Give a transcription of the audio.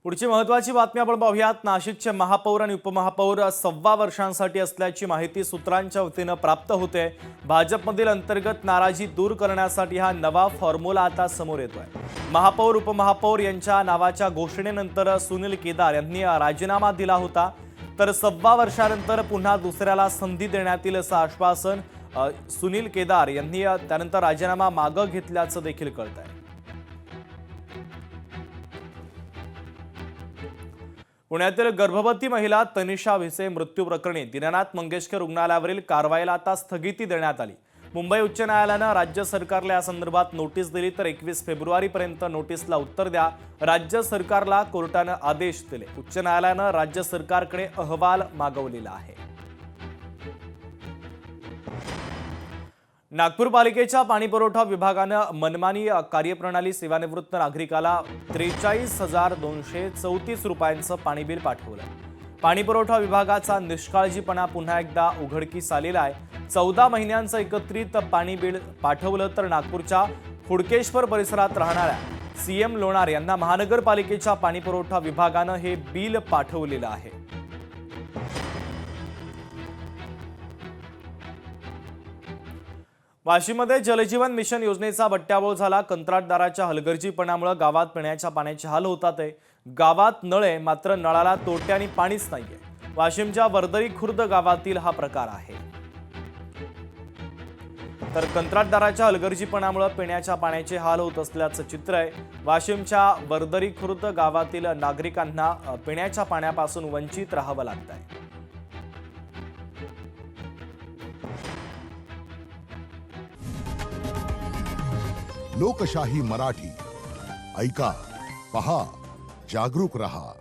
पुढची महत्त्वाची बातमी आपण पाहूयात। नाशिकचे महापौर आणि उपमहापौर 1.25 वर्षांसाठी असल्याची माहिती सूत्रांच्या वतीने प्राप्त होते। भाजपमधील अंतर्गत नाराजी दूर करण्यासाठी हा नवा फॉर्म्युला आता समोर येतोय। महापौर उपमहापौर यांच्या नावाच्या घोषणेनंतर सुनील केदार यांनी राजीनामा दिला होता, तर 1.25 वर्षानंतर पुन्हा दुसऱ्याला संधी देण्यात येईल असं आश्वासन सुनील केदार यांनी त्यानंतर राजीनामा मागे घेतल्याचं देखील कळतंय। पुण्यातील गर्भवती महिला तनिषा भिसे मृत्यू प्रकरणी दीनानाथ मंगेशकर रुग्णालयावरील कारवाईला आता स्थगिती देण्यात आली। मुंबई उच्च न्यायालयाने राज्य सरकारला या संदर्भात नोटीस दिली, तर 21 फेब्रुवारीपर्यंत नोटीसला उत्तर द्या राज्य सरकारला कोर्टाने आदेश दिले। उच्च न्यायालयाने राज्य सरकारकडे अहवाल मागवलेला आहे। नागपूर पालिकेच्या पाणीपुरवठा विभागाने मनमानी कार्यप्रणाली सेवानिवृत्त नागरिकाला 43,234 रुपयांचं पाणी बिल पाठवलं। पाणीपुरवठा विभागाचा निष्काळजीपणा पुन्हा एकदा उघडकीस आलेला आहे। 14 महिन्यांचं एकत्रित पाणी बिल पाठवलं, तर नागपूरच्या हुडकेश्वर परिसरात राहणाऱ्या सीएम लोणार यांना महानगरपालिकेच्या पाणीपुरवठा विभागाने हे बिल पाठवलेलं आहे। वाशीमध्ये जलजीवन मिशन योजनेचा बट्ट्याबोळ झाला। कंत्राटदाराच्या हलगर्जीपणामुळे गावात पिण्याच्या पाण्याचे हाल होतात। गावात नळ आहे, मात्र नळाला तोट्याने पाणीच नाहीये। वाशिमच्या वर्दरी खुर्द गावातील हा प्रकार आहे। तर कंत्राटदाराच्या हलगर्जीपणामुळे पिण्याच्या पाण्याचे हाल होत असल्याचं चित्र आहे। वाशिमच्या वर्दरी खुर्द गावातील नागरिकांना पिण्याच्या पाण्यापासून वंचित राहावं लागतंय। लोकशाही मराठी ऐका, पहा, जागरूक रहा।